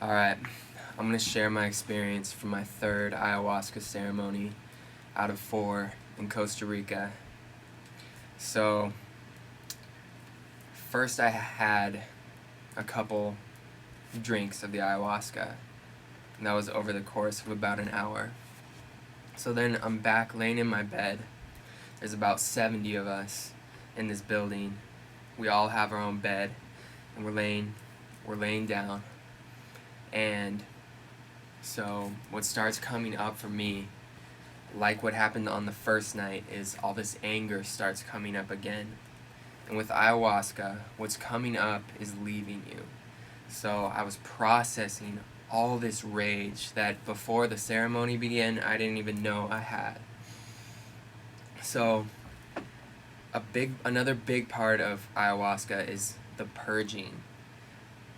Alright, I'm going to share my experience from my third ayahuasca ceremony out of 4 in Costa Rica. So, first I had a couple drinks of the ayahuasca, and that was over the course of about an hour. So then I'm back laying in my bed. There's about 70 of us in this building. We all have our own bed, and we're laying down. And so what starts coming up for me, like what happened on the first night, is all this anger starts coming up again. And with ayahuasca, what's coming up is leaving you. So I was processing all this rage that before the ceremony began, I didn't even know I had. So another big part of ayahuasca is the purging.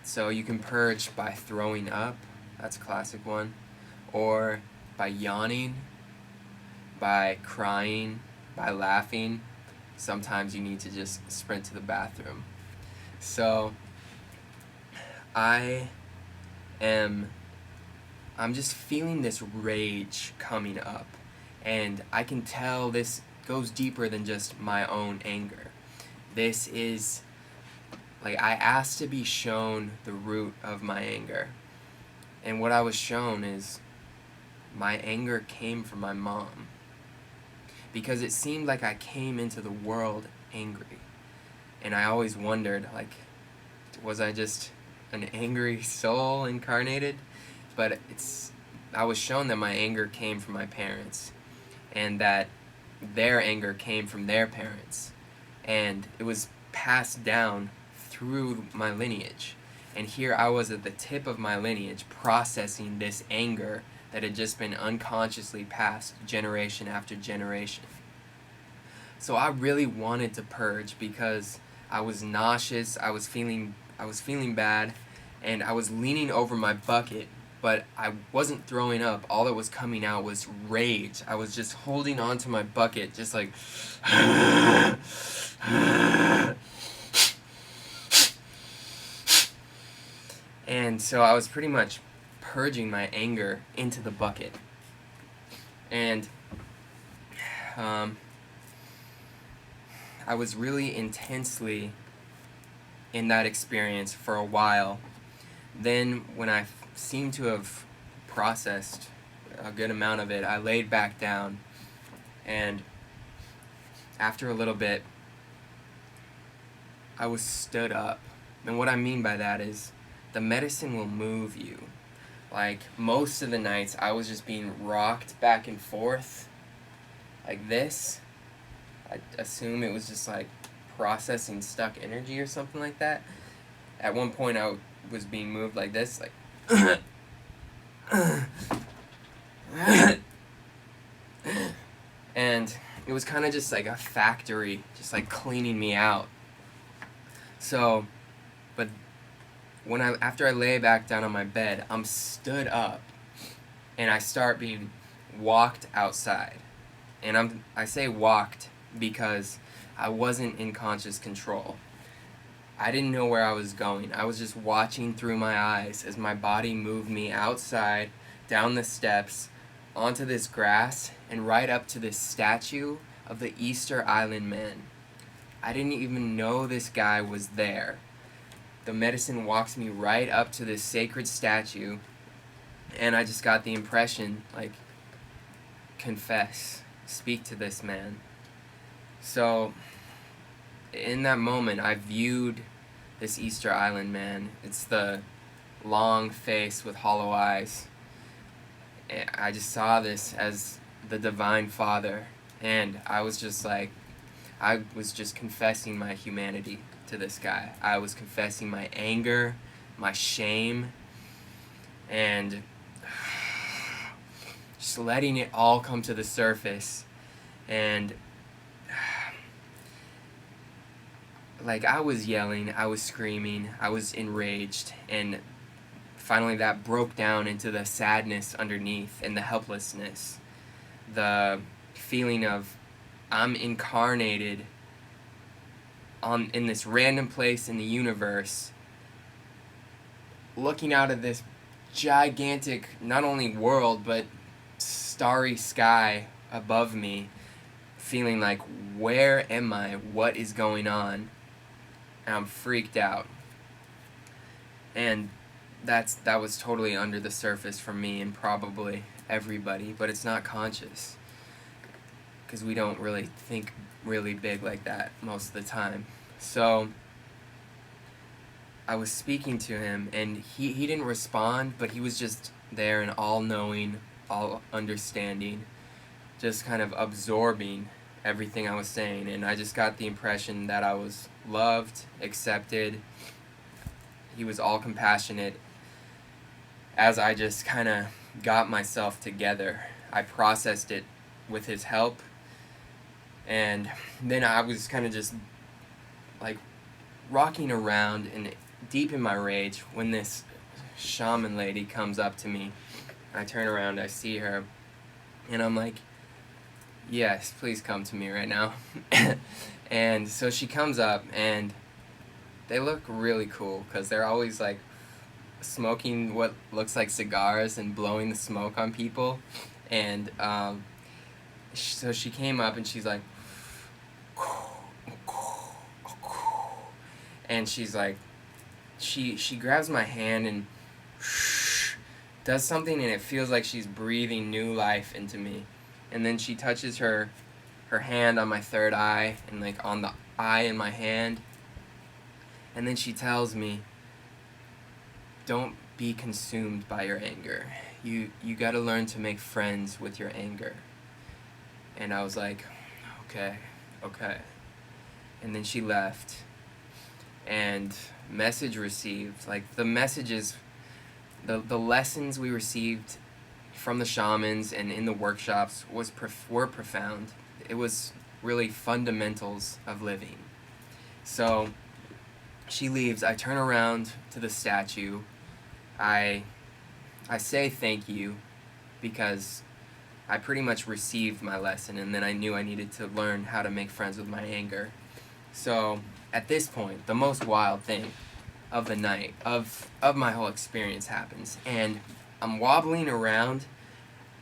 So you can purge by throwing up, that's a classic one, or by yawning, by crying, by laughing. Sometimes you need to just sprint to the bathroom. So I'm just feeling this rage coming up, and I can tell this goes deeper than just my own anger. This is like, I asked to be shown the root of my anger, and what I was shown is my anger came from my mom, because it seemed like I came into the world angry, and I always wondered, like, was I just an angry soul incarnated? But I was shown that my anger came from my parents, and that their anger came from their parents, and it was passed down through my lineage. And here I was at the tip of my lineage processing this anger that had just been unconsciously passed generation after generation. So I really wanted to purge because I was nauseous, I was feeling bad, and I was leaning over my bucket, but I wasn't throwing up. All that was coming out was rage. I was just holding on to my bucket, just like and so I was pretty much purging my anger into the bucket. And I was really intensely in that experience for a while. Then when I seemed to have processed a good amount of it, I laid back down, and after a little bit I was stood up. And what I mean by that is the medicine will move you. Like, most of the nights I was just being rocked back and forth like this. I assume it was just like processing stuck energy or something like that. At one point I was being moved like this, like and it was kind of just like a factory, just like cleaning me out. So, but after I lay back down on my bed, I'm stood up, and I start being walked outside. And I say walked because I wasn't in conscious control. I didn't know where I was going. I was just watching through my eyes as my body moved me outside, down the steps, onto this grass, and right up to this statue of the Easter Island Man. I didn't even know this guy was there. The medicine walks me right up to this sacred statue, and I just got the impression, like, confess, speak to this man. So, in that moment, I viewed this Easter Island Man. It's the long face with hollow eyes. I just saw this as the Divine Father, and I was just confessing my humanity to this guy. I was confessing my anger, my shame, and just letting it all come to the surface. And like, I was yelling, I was screaming, I was enraged, and finally that broke down into the sadness underneath and the helplessness. The feeling of I'm incarnated in this random place in the universe, looking out of this gigantic, not only world, but starry sky above me, feeling like, where am I? What is going on? And I'm freaked out. And that was totally under the surface for me and probably everybody, but it's not conscious, because we don't really think really big like that most of the time. So I was speaking to him, and he didn't respond, but he was just there and all-knowing, all-understanding, just kind of absorbing everything I was saying, and I just got the impression that I was loved, accepted. He was all compassionate. As I just kind of got myself together, I processed it with his help, and then I was kind of just like rocking around and deep in my rage when this shaman lady comes up to me. I turn around, I see her, and I'm like, yes, please come to me right now. And so she comes up, and they look really cool because they're always like smoking what looks like cigars and blowing the smoke on people. And so she came up and she's like, and she's like, she grabs my hand and does something, and it feels like she's breathing new life into me. And then she touches her hand on my third eye and like on the eye in my hand. And then she tells me, don't be consumed by your anger. You got to learn to make friends with your anger. And I was like, okay. And then she left. And message received, like the messages, the lessons we received from the shamans and in the workshops were profound. It was really fundamentals of living. So she leaves. I turn around to the statue. I say thank you, because I pretty much received my lesson, and then I knew I needed to learn how to make friends with my anger. So at this point, the most wild thing of the night, of my whole experience happens, and I'm wobbling around,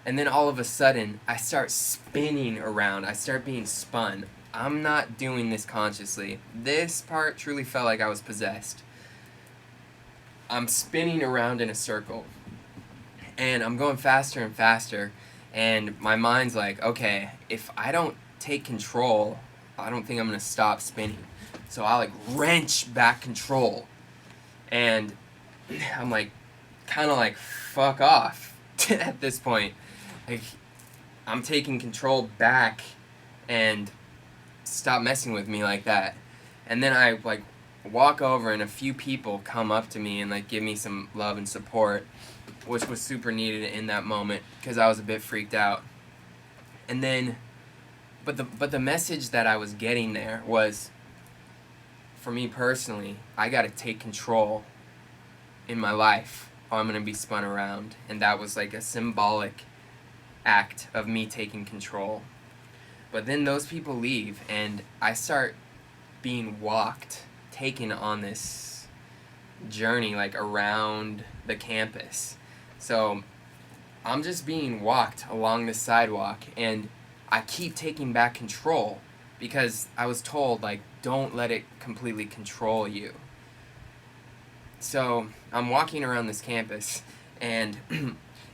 and then all of a sudden I start spinning around. I start being spun. I'm not doing this consciously. This part truly felt like I was possessed. I'm spinning around in a circle, and I'm going faster and faster, and my mind's like, okay, if I don't take control, I don't think I'm going to stop spinning. So I like wrench back control, and I'm like, kind of like, fuck off at this point. Like, I'm taking control back, and stop messing with me like that. And then I like walk over, and a few people come up to me and like give me some love and support, which was super needed in that moment because I was a bit freaked out. And then but the message that I was getting there was, for me personally, I got to take control in my life or I'm going to be spun around. And that was like a symbolic act of me taking control. But then those people leave, and I start being taken on this journey like around the campus. So I'm just being walked along the sidewalk, and I keep taking back control because I was told, like, don't let it completely control you. So I'm walking around this campus, and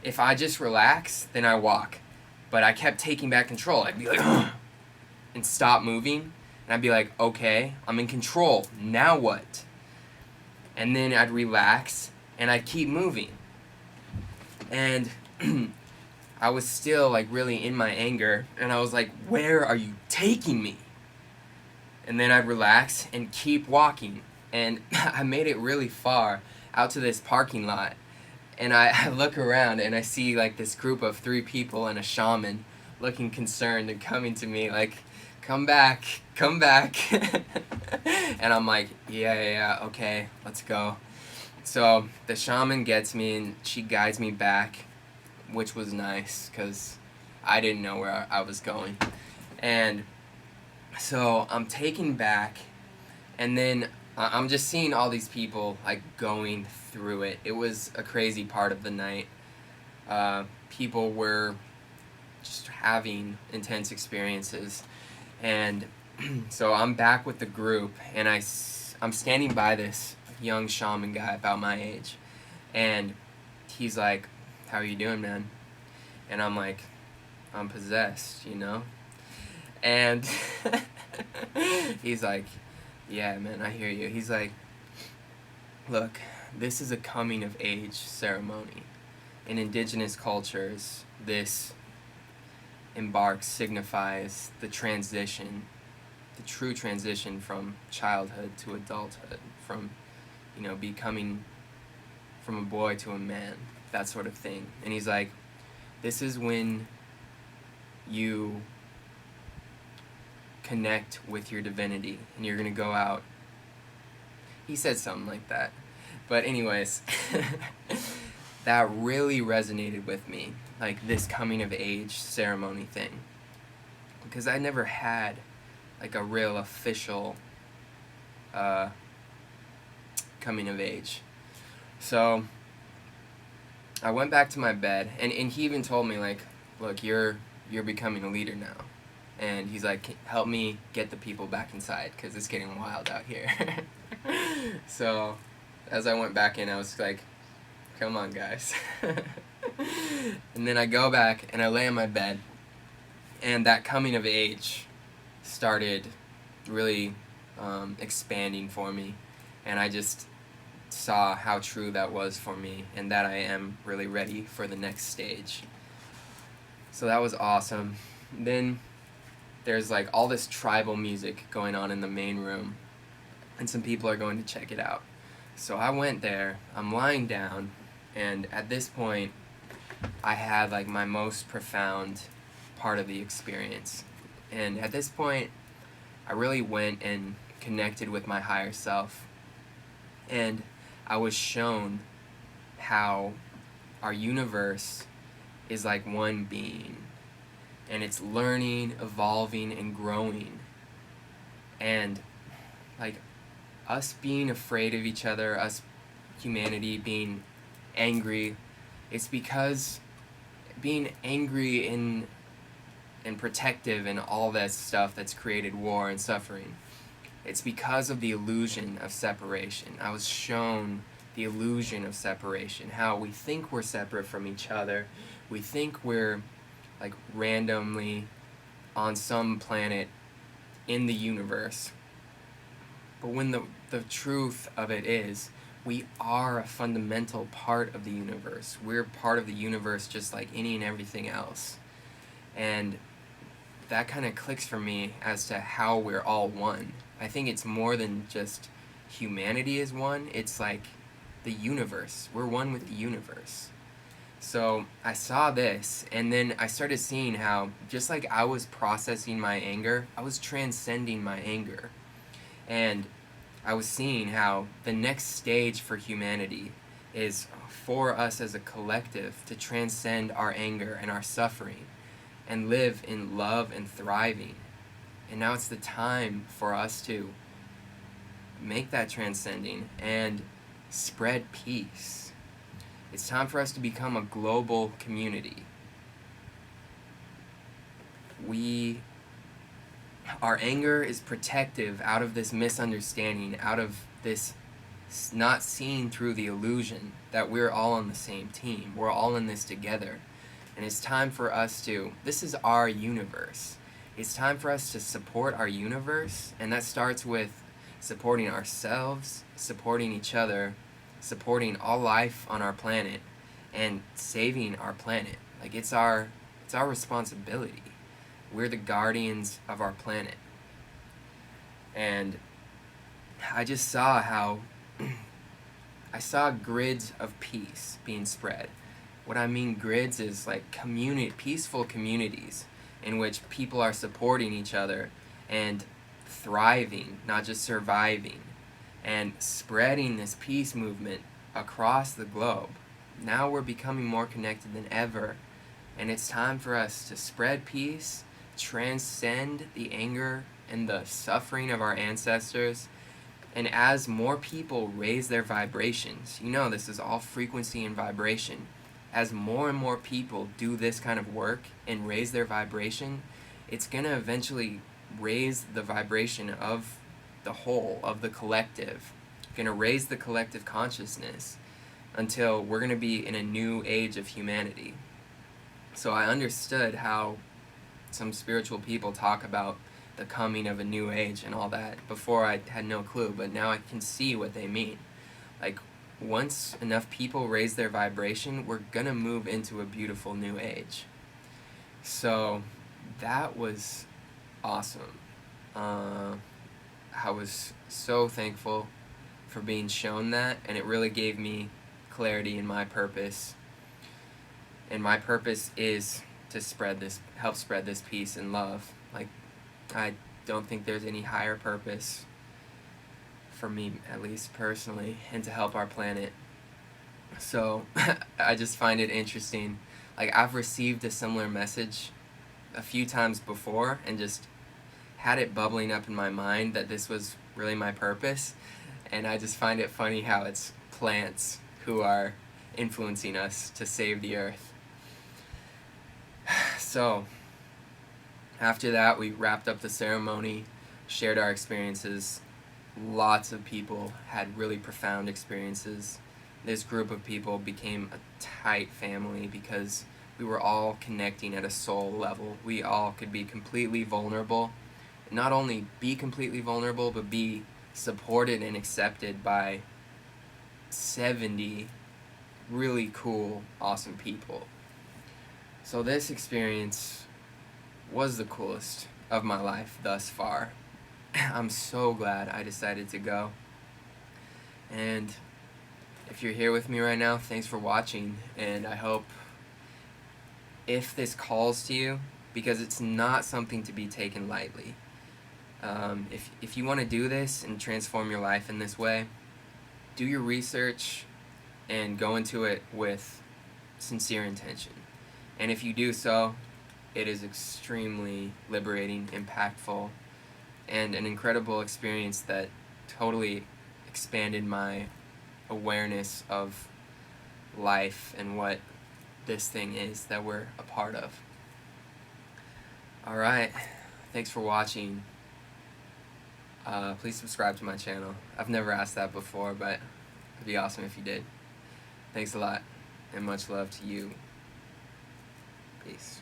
if I just relax, then I walk. But I kept taking back control. I'd be like, ugh, and stop moving. And I'd be like, okay, I'm in control. Now what? And then I'd relax, and I'd keep moving. And I was still, like, really in my anger. And I was like, where are you taking me? And then I'd relax and keep walking. And I made it really far out to this parking lot. And I look around, and I see, like, this group of 3 people and a shaman looking concerned and coming to me, like, come back. And I'm like, yeah, okay, let's go. So the shaman gets me, and she guides me back, which was nice, because I didn't know where I was going. And so I'm taken back, and then I'm just seeing all these people like going through it. It was a crazy part of the night. People were just having intense experiences, and so I'm back with the group, and I'm standing by this young shaman guy about my age, and he's like, "How are you doing, man?" And I'm like, "I'm possessed, you know?" And he's like, "Yeah, man, I hear you." He's like, "Look, this is a coming of age ceremony. In indigenous cultures, this signifies the transition, the true transition from childhood to adulthood, from, becoming from a boy to a man, that sort of thing." And he's like, "This is when you connect with your divinity, and you're gonna go out." He said something like that. But anyways, that really resonated with me, like this coming of age ceremony thing. Because I never had like a real official coming of age. So I went back to my bed, and he even told me, like, "Look, you're becoming a leader now." And he's like, "Help me get the people back inside, because it's getting wild out here." So as I went back in, I was like, "Come on, guys." And then I go back and I lay on my bed, and that coming of age started really expanding for me, and I just saw how true that was for me, and that I am really ready for the next stage. So that was awesome. Then there's like all this tribal music going on in the main room, and some people are going to check it out. So I went there, I'm lying down, and at this point I had like my most profound part of the experience. And at this point I really went and connected with my higher self, and I was shown how our universe is like one being, and it's learning, evolving, and growing. And like us being afraid of each other, us humanity being angry, it's because being angry and protective and all that stuff that's created war and suffering, it's because of the illusion of separation. I was shown the illusion of separation, how we think we're separate from each other. We think we're like randomly on some planet in the universe. But when the truth of it is, we are a fundamental part of the universe. We're part of the universe just like any and everything else. And that kind of clicks for me as to how we're all one. I think it's more than just humanity is one. It's like the universe. We're one with the universe. So I saw this, and then I started seeing how, just like I was processing my anger, I was transcending my anger. And I was seeing how the next stage for humanity is for us as a collective to transcend our anger and our suffering and live in love and thriving. And now it's the time for us to make that transcending and spread peace. It's time for us to become a global community. Our anger is protective out of this misunderstanding, out of this not seeing through the illusion that we're all on the same team. We're all in this together. And it's time for us this is our universe. It's time for us to support our universe, and that starts with supporting ourselves, supporting each other, supporting all life on our planet, and saving our planet. Like it's our responsibility. We're the guardians of our planet. And I just saw how I saw grids of peace being spread. What I mean grids is like peaceful communities in which people are supporting each other and thriving, not just surviving, and spreading this peace movement across the globe. Now we're becoming more connected than ever, and it's time for us to spread peace, transcend the anger and the suffering of our ancestors, And as more people raise their vibrations, this is all frequency and vibration. As more and more people do this kind of work and raise their vibration, it's going to eventually raise the vibration of the whole, of the collective. Going to raise the collective consciousness until we're going to be in a new age of humanity. So I understood how some spiritual people talk about the coming of a new age and all that. Before, I had no clue, but now I can see what they mean. Like, once enough people raise their vibration, we're gonna move into a beautiful new age. So that was awesome. I was so thankful for being shown that, and it really gave me clarity in my purpose. And my purpose is to help spread this peace and love. Like, I don't think there's any higher purpose, for me at least personally, and to help our planet. So I just find it interesting. Like, I've received a similar message a few times before and just had it bubbling up in my mind that this was really my purpose, and I just find it funny how it's plants who are influencing us to save the earth. So after that, we wrapped up the ceremony, shared our experiences. Lots of people had really profound experiences. This group of people became a tight family because we were all connecting at a soul level. We all could be completely vulnerable. Not only be completely vulnerable, but be supported and accepted by 70 really cool, awesome people. So this experience was the coolest of my life thus far. I'm so glad I decided to go. And if you're here with me right now, thanks for watching, and I hope, if this calls to you, because it's not something to be taken lightly. If you want to do this and transform your life in this way, do your research and go into it with sincere intention. And if you do so, it is extremely liberating, impactful, and an incredible experience that totally expanded my awareness of life and what this thing is that we're a part of. Alright, thanks for watching. Please subscribe to my channel. I've never asked that before, but it'd be awesome if you did. Thanks a lot, and much love to you. Peace.